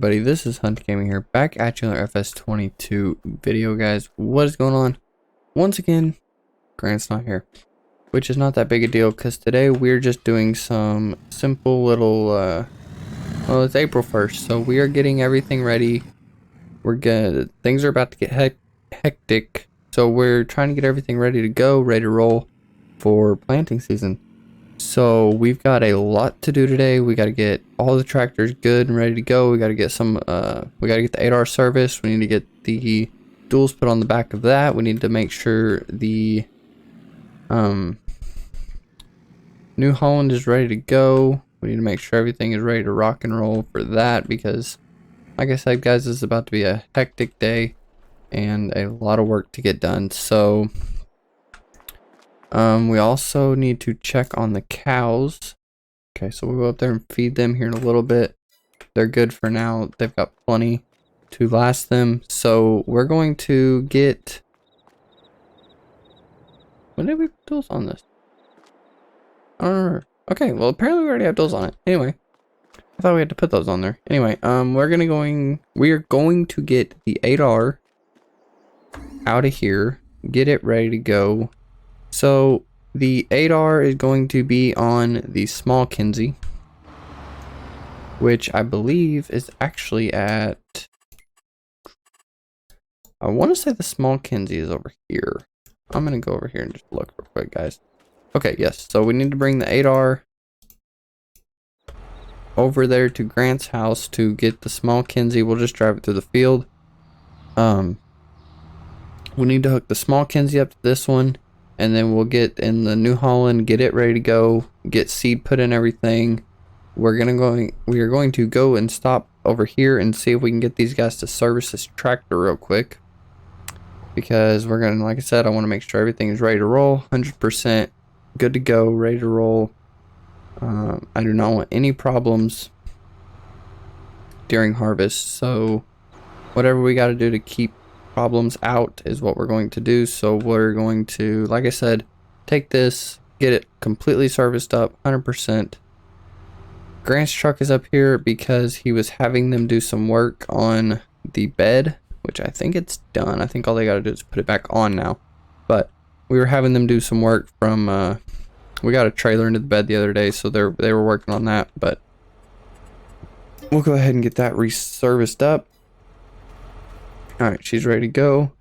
everybody, this is Hunt Gaming here, back at you on our FS22 video, guys. What is going on? Once again, Grant's not here, which is not that big a deal, because today we're just doing some simple little, well, it's April 1st, so we are getting everything ready. We're good. Things are about to get hectic, so we're trying to get everything ready to go, ready to roll for planting season. So we've got a lot to do today. We got to get all the tractors good and ready to go. We got to get some we got to get the 8R service. We need to get the duals put on the back of that. We need to make sure the New Holland is ready to go. We need to make sure everything is ready to rock and roll for that, because like I said, guys, this is about to be a hectic day and a lot of work to get done. So we also need to check on the cows. Okay, so we'll go up there and feed them here in a little bit. They're good for now. They've got plenty to last them. So we're going to get... When did we put those on this? I don't remember. Okay, well, apparently we already have those on it. Anyway, I thought we had to put those on there. Anyway, we are going to get the 8R out of here, get it ready to go. So the 8R is going to be on the small Kinsey, which I believe is actually at, I want to say the small Kinsey is over here. I'm going to go over here and just look real quick, guys. Okay, yes. So we need to bring the 8R over there to Grant's house to get the small Kinsey. We'll just drive it through the field. We need to hook the small Kinsey up to this one. And then we'll get in the New Holland, get it ready to go, get seed put in everything. We are going to go and stop over here and see if we can get these guys to service this tractor real quick. Because we're going to, like I said, I want to make sure everything is ready to roll. 100% good to go, ready to roll. I do not want any problems during harvest. So whatever we got to do to keep problems out is what we're going to do. So we're going to, like I said, take this, get it completely serviced up 100%. Grant's truck is up here because he was having them do some work on the bed, which I think it's done. I think all they got to do is put it back on now, but we were having them do some work from we got a trailer into the bed the other day, so they were working on that. But we'll go ahead and get that reserviced up. Alright, she's ready to go.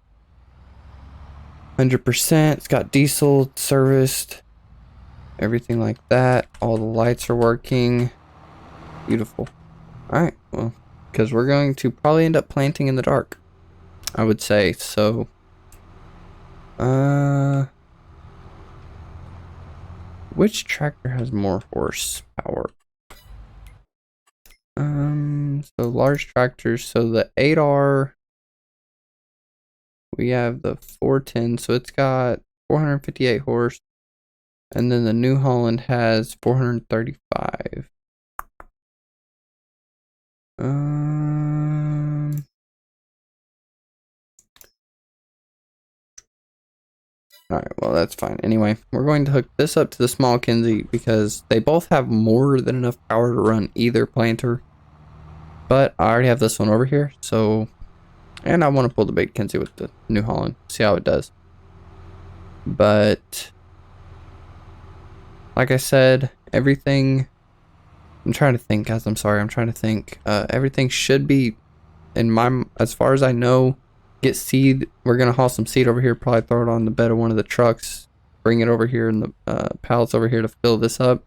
100%. It's got diesel serviced. Everything like that. All the lights are working. Beautiful. Alright, well, because we're going to probably end up planting in the dark, I would say. So, which tractor has more horsepower? So large tractors. So the 8R... We have the 410, so it's got 458 horse, and then the New Holland has 435. Alright, well, that's fine. Anyway, we're going to hook this up to the small Kinsey because they both have more than enough power to run either planter. But I already have this one over here, so... And I want to pull the big Kinsey with the New Holland, see how it does. But like I said, everything, I'm trying to think, guys, I'm sorry, I'm trying to think. Everything should be, as far as I know, get seed. We're going to haul some seed over here, probably throw it on the bed of one of the trucks, bring it over here in the pallets over here to fill this up.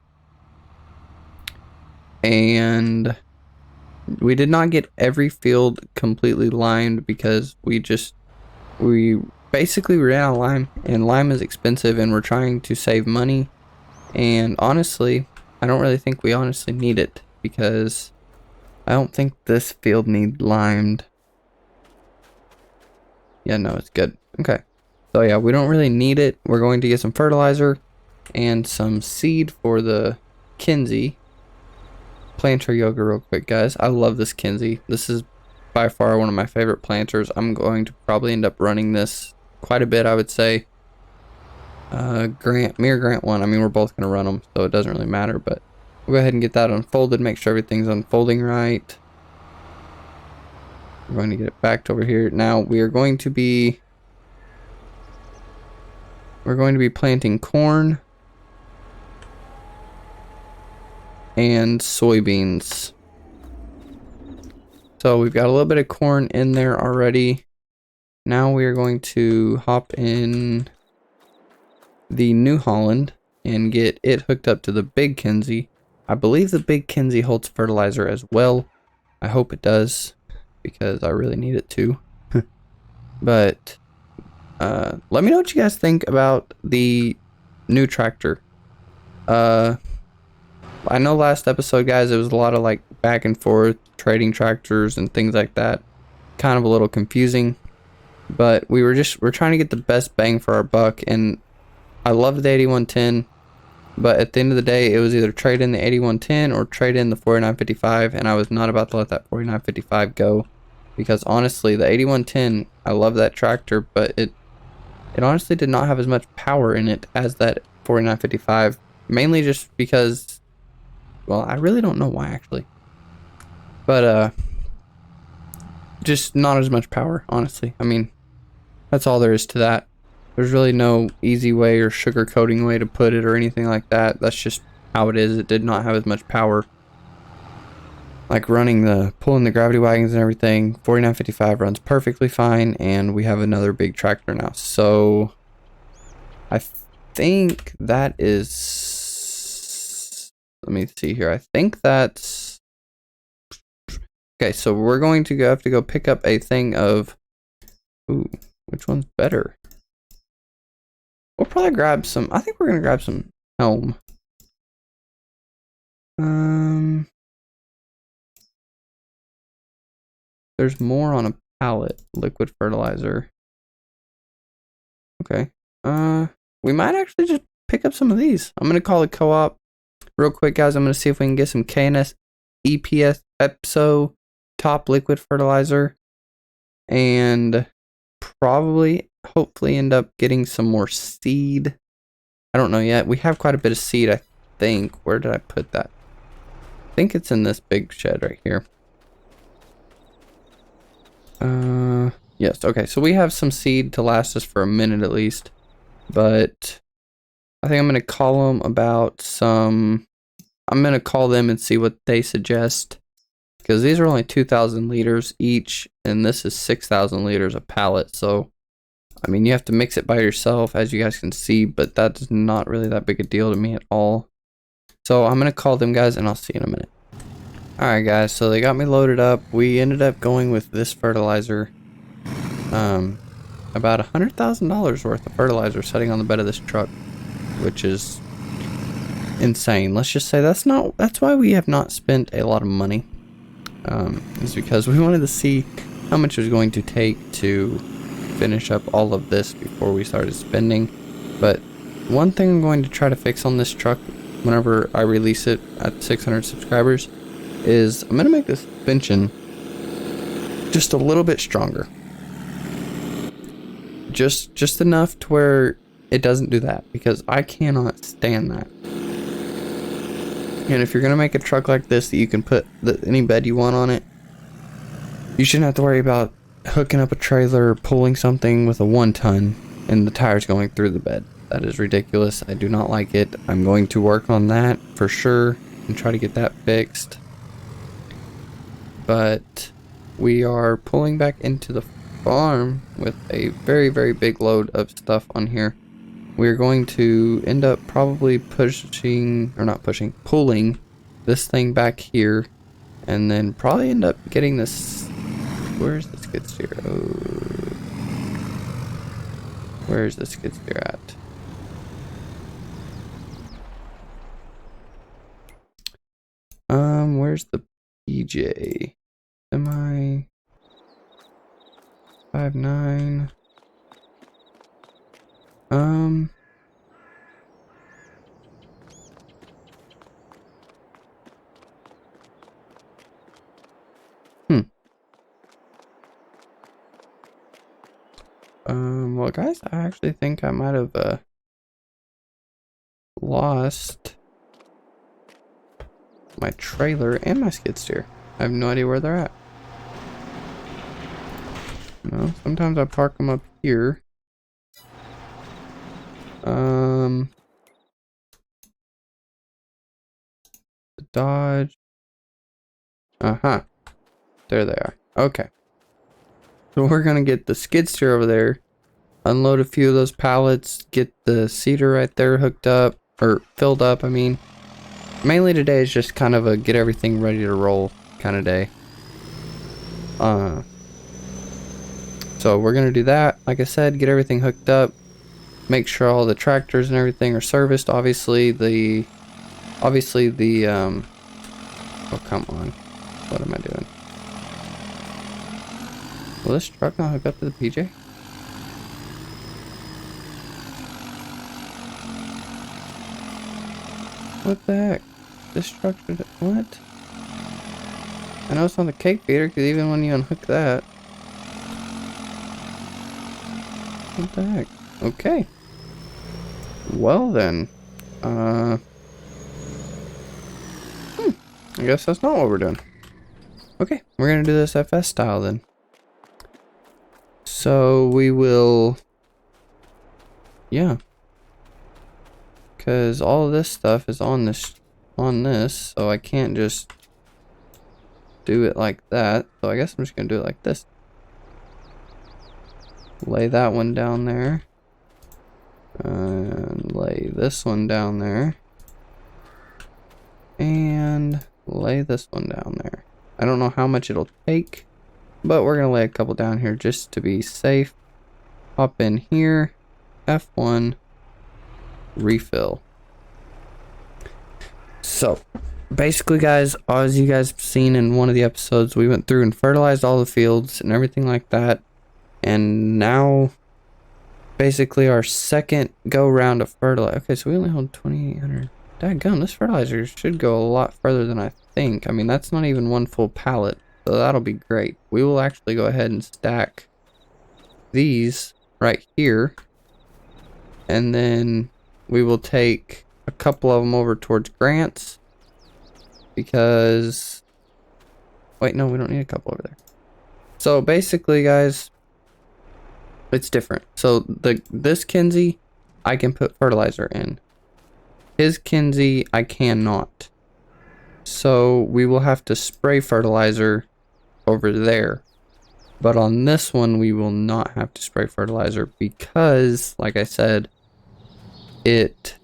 And we did not get every field completely limed because we basically ran out of lime, and lime is expensive, and we're trying to save money. And honestly, I don't really think we honestly need it, because I don't think this field needs limed. Yeah, no, it's good. Okay. So yeah, we don't really need it. We're going to get some fertilizer and some seed for the Kinsey. Planter yoga real quick, guys. I love this Kinsey. This is by far one of my favorite planters. I'm going to probably end up running this quite a bit, I would say. Me or Grant one. I mean, we're both going to run them, so it doesn't really matter. But we'll go ahead and get that unfolded. Make sure everything's unfolding right. We're going to get it backed over here. Now we're going to be planting corn and soybeans. So we've got a little bit of corn in there already. Now we are going to hop in the New Holland and get it hooked up to the Big Kinsey. I believe the Big Kinsey holds fertilizer as well. I hope it does, because I really need it too. But let me know what you guys think about the new tractor. I know last episode, guys, it was a lot of like back and forth trading tractors and things like that. Kind of a little confusing, but we're trying to get the best bang for our buck. And I loved the 8110, but at the end of the day, it was either trade in the 8110 or trade in the 4955, and I was not about to let that 4955 go, because honestly, the 8110, I love that tractor, but it honestly did not have as much power in it as that 4955, mainly just because, well, I really don't know why actually, but just not as much power, honestly. I mean, that's all there is to that. There's really no easy way or sugar coating way to put it or anything like that. That's just how it is. It did not have as much power. Like pulling the gravity wagons and everything, 4955 runs perfectly fine, and we have another big tractor now. So I think that is, let me see here. I think that's okay. So we're going to have to go pick up a thing of, ooh, which one's better? We'll probably grab some. I think we're gonna grab some helm. There's more on a pallet. Liquid fertilizer. Okay. We might actually just pick up some of these. I'm gonna call it co-op real quick, guys. I'm gonna see if we can get some KNS EPS EPSO top liquid fertilizer, and probably hopefully end up getting some more seed. I don't know yet. We have quite a bit of seed, I think. Where did I put that? I think it's in this big shed right here. Yes, okay, so we have some seed to last us for a minute at least, but I think I'm gonna call them about some, I'm gonna call them and see what they suggest, because these are only 2,000 liters each, and this is 6,000 liters a pallet. So I mean, you have to mix it by yourself, as you guys can see, but that's not really that big a deal to me at all. So I'm gonna call them, guys, and I'll see you in a minute. Alright, guys, so they got me loaded up. We ended up going with this fertilizer. About $100,000 worth of fertilizer sitting on the bed of this truck, which is insane. Let's just say that's why we have not spent a lot of money. Is because we wanted to see how much it was going to take to finish up all of this before we started spending. But one thing I'm going to try to fix on this truck whenever I release it at 600 subscribers is I'm going to make this suspension just a little bit stronger. Just enough to where it doesn't do that, because I cannot stand that. And if you're going to make a truck like this that you can put any bed you want on it, you shouldn't have to worry about hooking up a trailer or pulling something with a 1-ton and the tires going through the bed. That is ridiculous. I do not like it. I'm going to work on that for sure and try to get that fixed. But we are pulling back into the farm with a very, very big load of stuff on here. We're going to end up probably pulling this thing back here, and then probably end up getting this. Where's the skid steer? Oh, where's the skid steer at? Where's the PJ? Semi 5.9. Well, guys, I actually think I might have lost my trailer and my skid steer. I have no idea where they're at. No, sometimes I park them up here. Dodge. Uh-huh. There they are. Okay. So we're gonna get the skid steer over there, unload a few of those pallets, get the seeder right there hooked up, or filled up, I mean. Mainly today is just kind of a get everything ready to roll kind of day. So we're gonna do that. Like I said, get everything hooked up, make sure all the tractors and everything are serviced. Obviously the oh come on, what am I doing? Will this truck not hook up to the PJ? What the heck? This truck should, what? I know it's on the cake feeder because even when you unhook that. What the heck? Okay. Well then. I guess that's not what we're doing. Okay, we're gonna do this FS style then. So we will, yeah, because all of this stuff is on this, so I can't just do it like that. So I guess I'm just gonna do it like this. Lay that one down there, and lay this one down there, and lay this one down there. I don't know how much it'll take, but we're gonna lay a couple down here just to be safe. Hop in here, F1, refill. So basically guys, as you guys have seen in one of the episodes, we went through and fertilized all the fields and everything like that, and now basically our second go round of fertilizer. Okay, so we only hold 2,800. Dadgum, this fertilizer should go a lot further than I think. I mean, that's not even one full pallet, so that'll be great. We will actually go ahead and stack these right here, and then we will take a couple of them over towards Grant's, because wait, no, we don't need a couple over there. So basically guys, it's different. So this Kinsey I can put fertilizer in, his Kinsey I cannot, so we will have to spray fertilizer over there. But on this one we will not have to spray fertilizer because, like I said, it,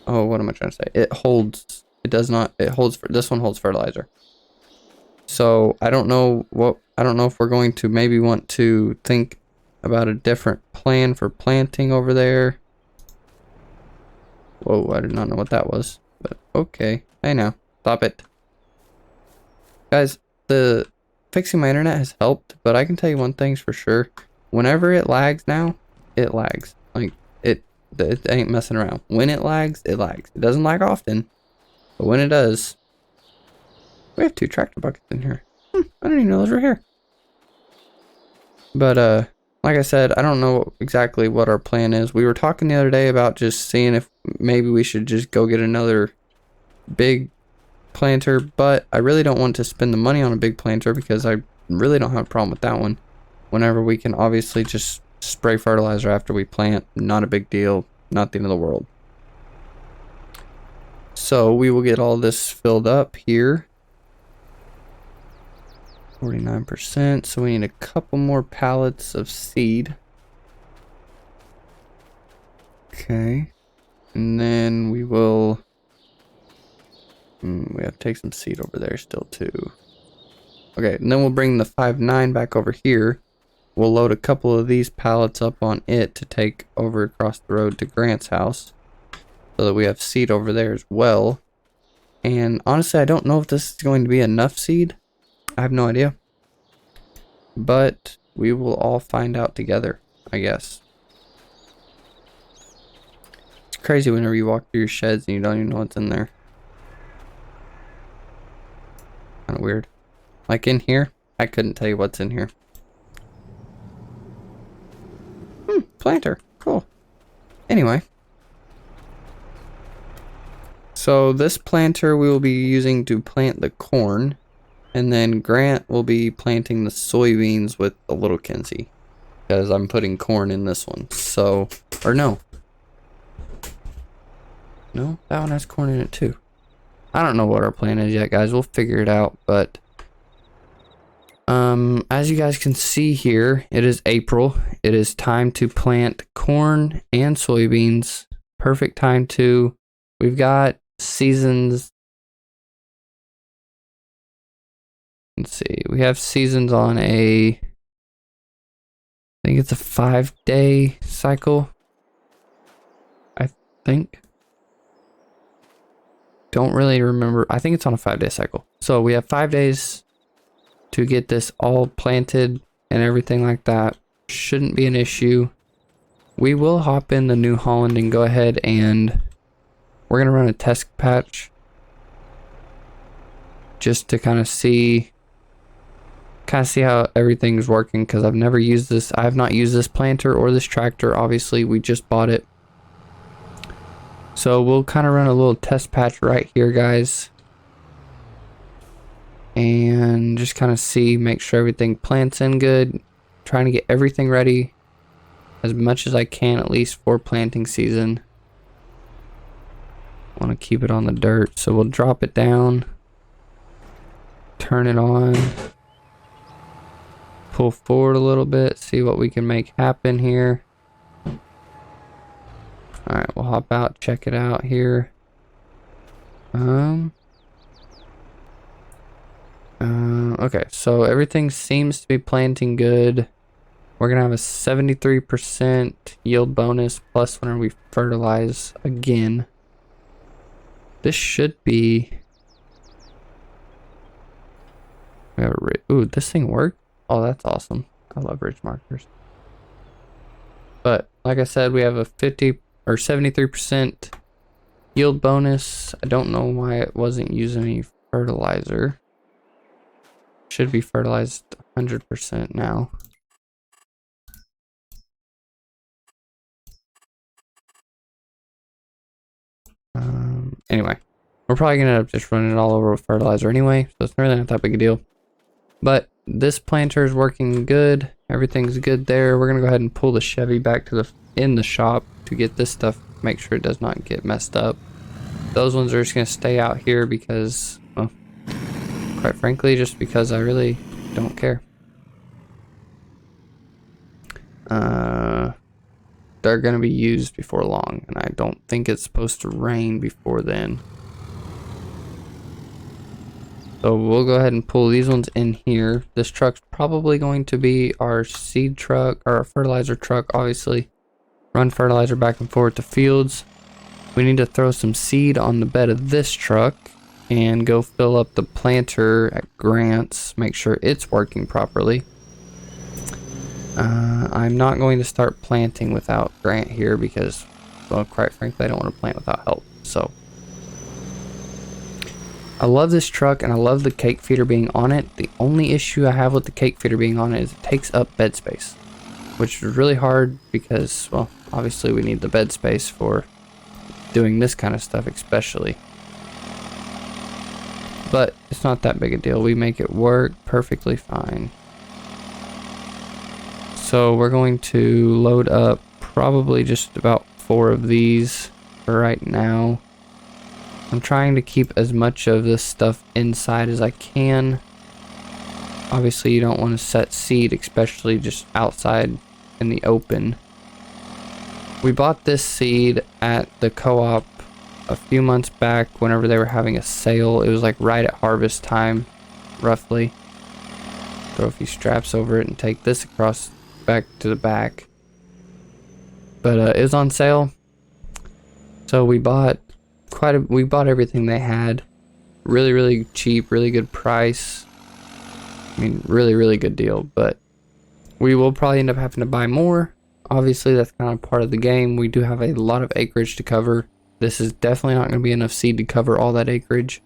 oh, what am I trying to say? It holds, it does not, it holds, this one holds fertilizer. So I don't know if we're going to maybe want to think about a different plan for planting over there. Whoa, I did not know what that was, but okay. Hey now, stop it. Guys, the fixing my internet has helped, but I can tell you one thing's for sure. Whenever it lags now, it lags. Like, it ain't messing around. When it lags, it lags. It doesn't lag often, but when it does, we have 2 tractor buckets in here. I didn't even know those were here. But, like I said, I don't know exactly what our plan is. We were talking the other day about just seeing if maybe we should just go get another big planter, but I really don't want to spend the money on a big planter because I really don't have a problem with that one. Whenever we can obviously just spray fertilizer after we plant, not a big deal, not the end of the world. So we will get all this filled up here. 49%, so we need a couple more pallets of seed. Okay, and then we will, we have to take some seed over there still too. Okay, and then we'll bring the 5.9 back over here. We'll load a couple of these pallets up on it to take over across the road to Grant's house, so that we have seed over there as well. And honestly, I don't know if this is going to be enough seed. I have no idea. But we will all find out together, I guess. It's crazy whenever you walk through your sheds and you don't even know what's in there. Kind of weird. Like in here, I couldn't tell you what's in here. Planter. Cool. Anyway. So this planter we will be using to plant the corn. And then Grant will be planting the soybeans with a little Kenzie, because I'm putting corn in this one. So, or no, that one has corn in it too. I don't know what our plan is yet, guys. We'll figure it out. But as you guys can see here, it is April. It is time to plant corn and soybeans. Perfect time to. We've got seasons. Let's see. We have seasons on I think it's a 5-day cycle. I think. Don't really remember. I think it's on a 5-day cycle. So we have 5 days to get this all planted and everything like that. Shouldn't be an issue. We will hop in the New Holland and go ahead and we're going to run a test patch just to kind of see how everything's working, because I've never used this. I have not used this planter or this tractor. Obviously, we just bought it. So we'll kind of run a little test patch right here, guys. And just kind of make sure everything plants in good. Trying to get everything ready as much as I can, at least for planting season. Want to keep it on the dirt. So we'll drop it down. Turn it on. Pull forward a little bit. See what we can make happen here. Alright, we'll hop out, check it out here. Okay, so everything seems to be planting good. We're gonna have a 73% yield bonus plus whenever we fertilize again. This should be. Ooh, this thing worked? Oh, that's awesome. I love ridge markers. But like I said, we have a 50 or 73% yield bonus. I don't know why it wasn't using any fertilizer. Should be fertilized 100% now. Anyway, we're probably gonna end up just running it all over with fertilizer anyway, so it's really not that big a deal. But this planter is working good. Everything's good there. We're gonna go ahead and pull the Chevy back to in the shop to get this stuff, make sure it does not get messed up. Those ones are just gonna stay out here because, well, quite frankly, just because I really don't care. They're gonna be used before long, and I don't think it's supposed to rain before then. So we'll go ahead and pull these ones in here. This truck's probably going to be our seed truck, or our fertilizer truck, obviously. Run fertilizer back and forth to fields. We need to throw some seed on the bed of this truck and go fill up the planter at Grant's, make sure it's working properly. I'm not going to start planting without Grant here because, well, quite frankly, I don't want to plant without help. So I love this truck and I love the cake feeder being on it. The only issue I have with the cake feeder being on it is it takes up bed space, which is really hard because, well, obviously we need the bed space for doing this kind of stuff especially. But it's not that big a deal. We make it work perfectly fine. So we're going to load up probably just about 4 of these for right now. I'm trying to keep as much of this stuff inside as I can. Obviously you don't want to set seed, especially just outside in the open. We bought this seed at the co-op a few months back whenever they were having a sale. It was like right at harvest time, roughly. Throw a few straps over it and take this across back to the back. But it was on sale. So we bought everything they had. Really, really cheap, really good price. I mean, really, really good deal. But we will probably end up having to buy more. Obviously, that's kind of part of the game. We do have a lot of acreage to cover. This is definitely not going to be enough seed to cover all that acreage.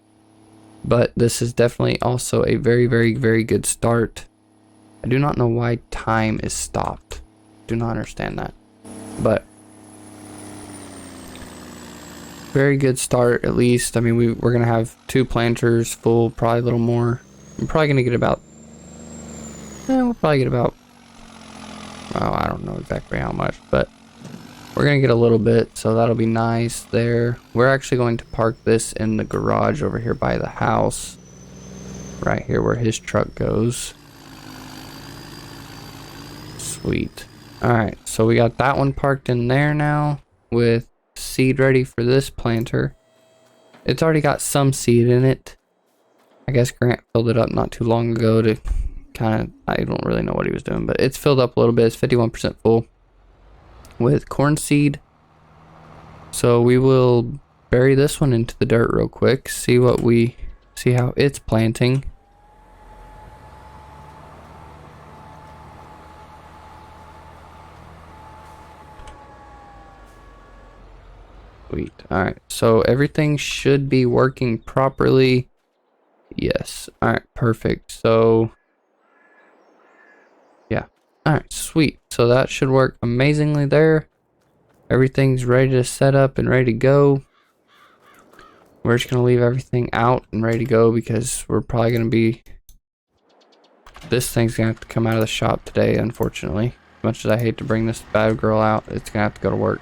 But this is definitely also a very, very, very good start. I do not know why time is stopped. Do not understand that. But very good start, at least. I mean, we're going to have 2 planters full, probably a little more. I'm probably gonna get about, we'll probably get about, well, I don't know exactly how much, but we're gonna get a little bit, so that'll be nice there. We're actually going to park this in the garage over here by the house, right here where his truck goes. Sweet. Alright, so we got that one parked in there now with seed ready for this planter. It's already got some seed in it. I guess Grant filled it up not too long ago to kind of, I don't really know what he was doing, but it's filled up a little bit. It's 51% full with corn seed. So we will bury this one into the dirt real quick, see how it's planting. Sweet. Alright, so everything should be working properly. Yes. Alright, perfect. So, yeah. Alright, sweet. So that should work amazingly there. Everything's ready to set up and ready to go. We're just going to leave everything out and ready to go because we're probably going to be... This thing's going to have to come out of the shop today, unfortunately. As much as I hate to bring this bad girl out, it's going to have to go to work.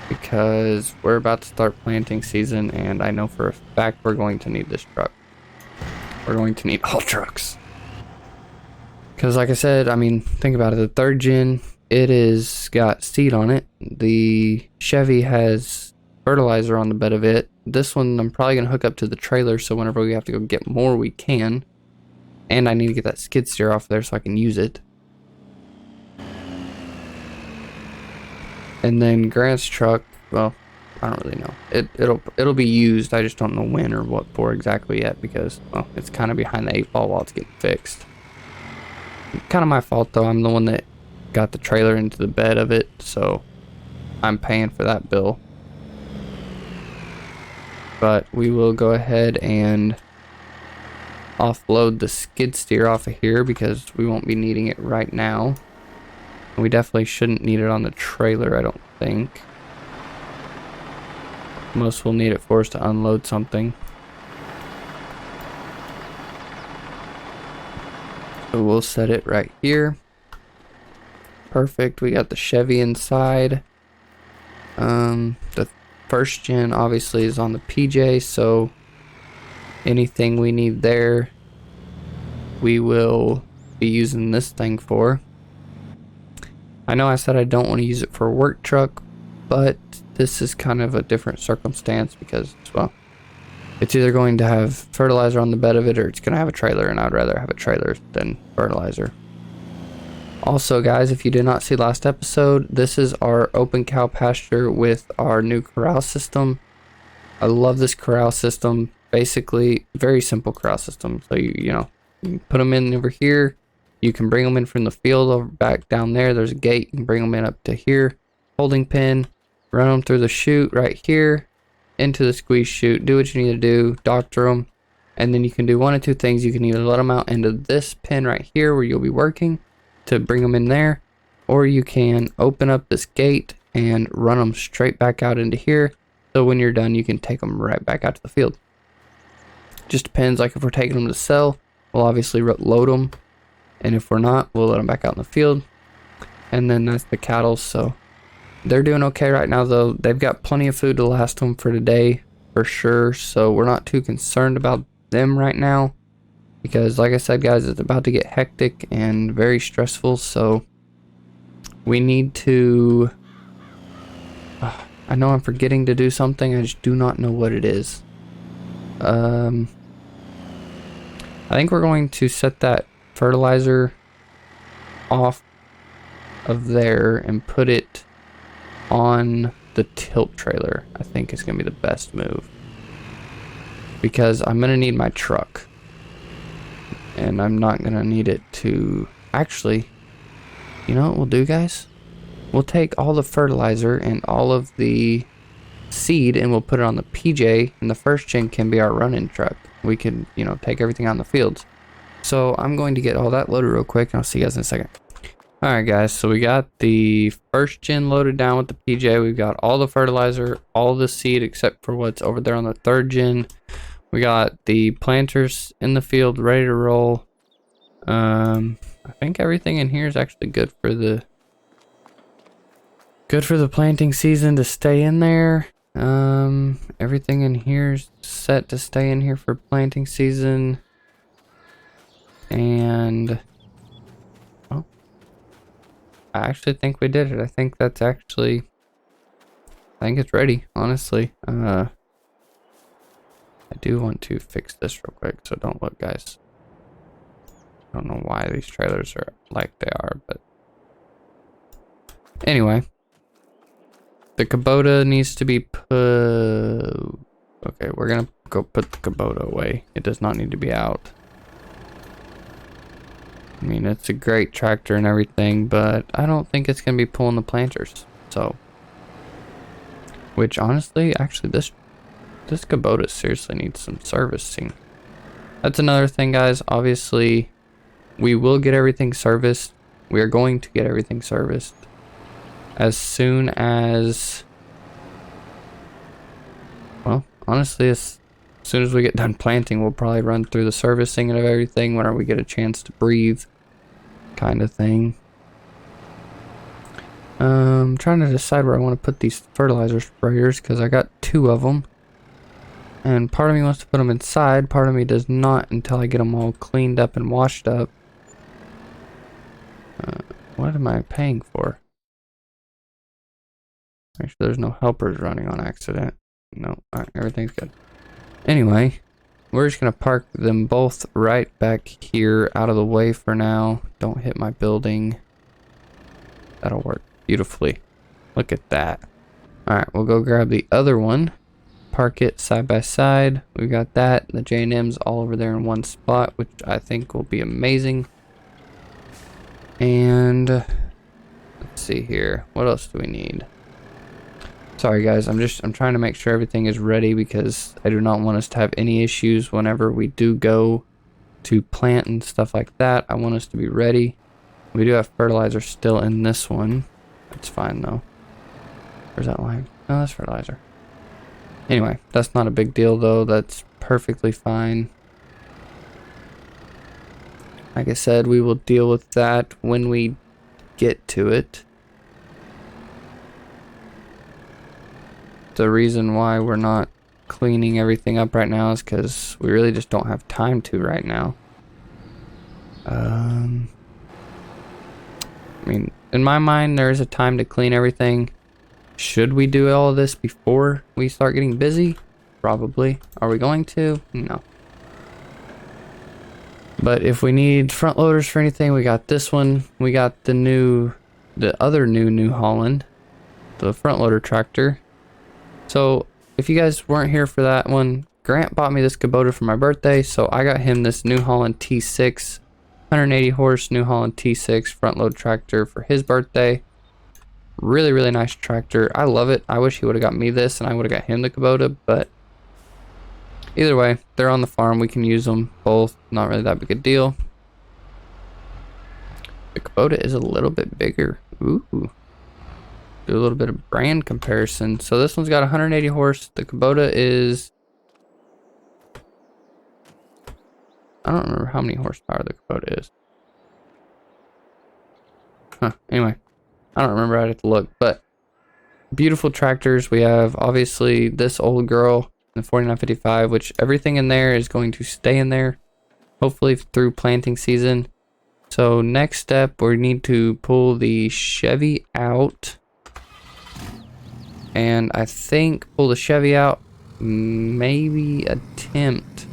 Because we're about to start planting season and I know for a fact we're going to need this truck. We're going to need all trucks. Because like I said, I mean, think about it. The 3rd gen, it is got seed on it. The Chevy has fertilizer on the bed of it. This one I'm probably going to hook up to the trailer so whenever we have to go get more, we can. And I need to get that skid steer off there so I can use it. And then Grant's truck, well, I don't really know. It'll be used. I just don't know when or what for exactly yet because, well, it's kind of behind the 8 ball while it's getting fixed. Kind of my fault though. I'm the one that got the trailer into the bed of it, so I'm paying for that bill. But we will go ahead and offload the skid steer off of here because we won't be needing it right now. We definitely shouldn't need it on the trailer, I don't think. Most will need it for us to unload something. So we'll set it right here. Perfect. We got the Chevy inside. The 1st gen obviously is on the PJ, so anything we need there, we will be using this thing for. I know I said I don't want to use it for a work truck, but this is kind of a different circumstance because, well, it's either going to have fertilizer on the bed of it or it's going to have a trailer, and I'd rather have a trailer than fertilizer. Also, guys, if you did not see last episode, this is our open cow pasture with our new corral system. I love this corral system. Basically, very simple corral system. So, you put them in over here. You can bring them in from the field over back down there. There's a gate. You can bring them in up to here. Holding pin. Run them through the chute right here. Into the squeeze chute. Do what you need to do. Doctor them. And then you can do one of two things. You can either let them out into this pin right here where you'll be working to bring them in there. Or you can open up this gate and run them straight back out into here. So when you're done, you can take them right back out to the field. Just depends. Like if we're taking them to sell, we'll obviously load them. And if we're not, we'll let them back out in the field. And then that's the cattle. So they're doing okay right now, though. They've got plenty of food to last them for today, for sure. So we're not too concerned about them right now. Because like I said, guys, it's about to get hectic and very stressful. So we need to... I know I'm forgetting to do something. I just do not know what it is. I think we're going to set that fertilizer off of there and put it on the tilt trailer. I think is going to be the best move because I'm going to need my truck and I'm not going to need it to actually, you know what we'll do, guys? We'll take all the fertilizer and all of the seed and we'll put it on the PJ, and the 1st gen can be our running truck. We can, take everything on the fields. So I'm going to get all that loaded real quick and I'll see you guys in a second. Alright guys, so we got the 1st gen loaded down with the PJ. We've got all the fertilizer, all the seed except for what's over there on the 3rd gen. We got the planters in the field ready to roll. I think everything in here is actually good for the planting season to stay in there. Everything in here is set to stay in here for planting season. And well, I actually think we did it. I think that's actually, I think it's ready, honestly. I do want to fix this real quick, so don't look, guys. I don't know why these trailers are like they are, but anyway. The Kubota needs to be put... Okay, we're gonna go put the Kubota away. It does not need to be out. I mean, it's a great tractor and everything, but I don't think it's gonna be pulling the planters. So, which honestly, actually, this Kubota seriously needs some servicing. That's another thing, guys. Obviously, we will get everything serviced. We are going to get everything serviced as soon as, well, honestly, as soon as we get done planting, we'll probably run through the servicing of everything whenever we get a chance to breathe, kind of thing. I'm trying to decide where I want to put these fertilizer sprayers because I got 2 of them. And part of me wants to put them inside, part of me does not until I get them all cleaned up and washed up. What am I paying for? Make sure there's no helpers running on accident. No, alright, everything's good. Anyway, we're just gonna park them both right back here out of the way for now. Don't hit my building. That'll work beautifully. Look at that. Alright, we'll go grab the other one. Park it side by side. We've got that. The J&M's all over there in one spot, which I think will be amazing. And let's see here. What else do we need? Sorry guys, I'm trying to make sure everything is ready because I do not want us to have any issues whenever we do go to plant and stuff like that. I want us to be ready. We do have fertilizer still in this one. That's fine though. Where's that line? No, that's fertilizer. Anyway, that's not a big deal though. That's perfectly fine. Like I said, we will deal with that when we get to it. The reason why we're not cleaning everything up right now is because we really just don't have time to right now. I mean, in my mind, there is a time to clean everything. Should we do all of this before we start getting busy? Probably. Are we going to? No. But if we need front loaders for anything, we got this one. We got the other New Holland, the front loader tractor. So if you guys weren't here for that one, Grant bought me this Kubota for my birthday, so I got him this New Holland T6, 180 horse New Holland T6 front load tractor for his birthday. Really, really nice tractor. I love it. I wish he would have got me this and I would have got him the Kubota, but either way, they're on the farm. We can use them both. Not really that big a deal. The Kubota is a little bit bigger. Ooh. Do a little bit of brand comparison. So this one's got 180 horse. The Kubota is, I don't remember how many horsepower the Kubota is. Anyway, I don't remember. I'd have to look. But beautiful tractors. We have obviously this old girl, the 4955, which everything in there is going to stay in there, hopefully through planting season. So next step, we need to pull the Chevy out. And I think pull the Chevy out, maybe attempt.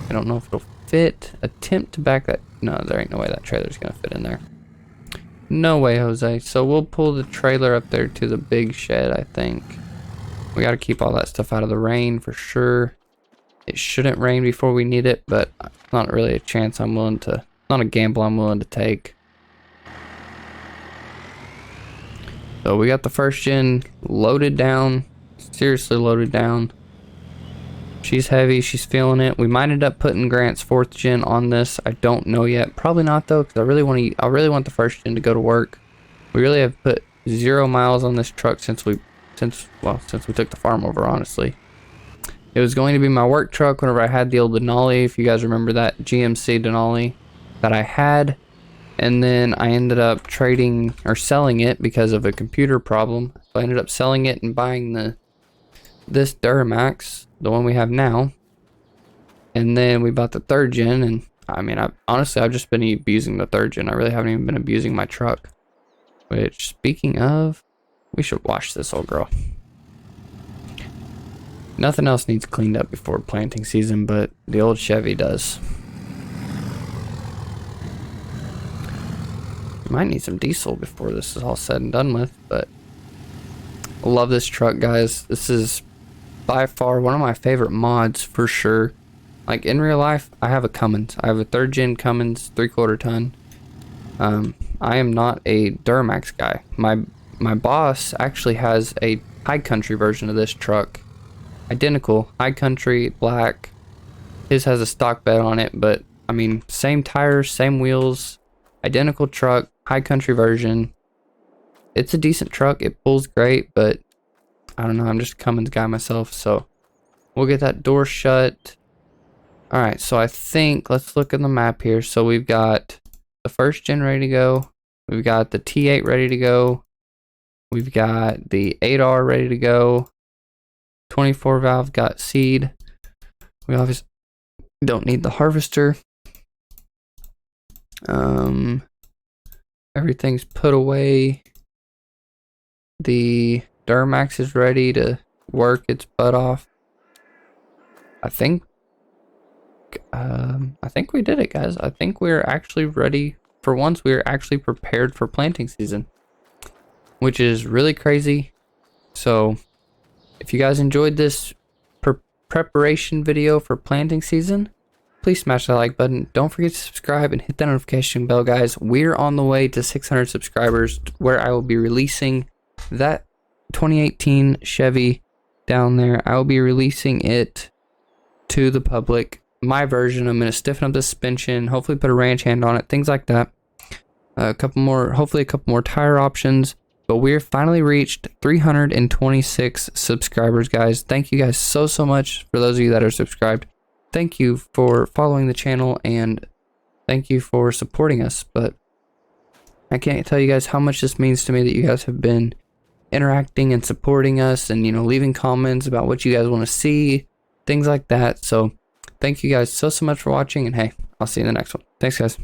I don't know if it'll fit. Attempt to back that. No, there ain't no way that trailer's gonna fit in there. No way, Jose. So we'll pull the trailer up there to the big shed, I think. We gotta keep all that stuff out of the rain for sure. It shouldn't rain before we need it, but not really a chance I'm willing to, not a gamble I'm willing to take. So we got the first gen loaded down, seriously loaded down. She's heavy, she's feeling it. We might end up putting Grant's 4th gen on this. I don't know yet. Probably not though, because I really want the first gen to go to work. We really have put 0 miles on this truck since we took the farm over, honestly. It was going to be my work truck whenever I had the old Denali, if you guys remember that GMC Denali that I had. And then I ended up trading or selling it because of a computer problem. So I ended up selling it and buying this Duramax, the one we have now. And then we bought the 3rd gen, and I mean, honestly, I've just been abusing the 3rd gen. I really haven't even been abusing my truck. Which, speaking of, we should wash this old girl. Nothing else needs cleaned up before planting season, but the old Chevy does. Might need some diesel before this is all said and done with, but I love this truck, guys. This is by far one of my favorite mods for sure. Like in real life, I have a Cummins. I have a 3rd gen Cummins 3/4 ton. I am not a Duramax guy. My boss actually has a High Country version of this truck. Identical, High Country, black. His has a stock bed on it, but I mean, same tires, same wheels, identical truck, High Country version. It's a decent truck. It pulls great, but I don't know. I'm just a Cummins guy myself, so we'll get that door shut. All right, so I think let's look at the map here. So we've got the 1st gen ready to go. We've got the T8 ready to go. We've got the 8R ready to go. 24 valve got seed. We obviously don't need the harvester. Everything's put away. The Duramax is ready to work its butt off. I think we did it, guys. I think we're actually ready. For once, we're actually prepared for planting season, which is really crazy. So if you guys enjoyed this preparation video for planting season, please smash that like button. Don't forget to subscribe and hit that notification bell, guys. We're on the way to 600 subscribers, where I will be releasing that 2018 Chevy down there. I will be releasing it to the public. My version. I'm going to stiffen up the suspension, hopefully put a ranch hand on it, things like that. Hopefully a couple more tire options. But we're finally reached 326 subscribers, guys. Thank you guys so much for those of you that are subscribed. Thank you for following the channel, and thank you for supporting us. But I can't tell you guys how much this means to me that you guys have been interacting and supporting us, and, you know, leaving comments about what you guys want to see, things like that. So thank you guys so much for watching, and hey, I'll see you in the next one. Thanks, guys.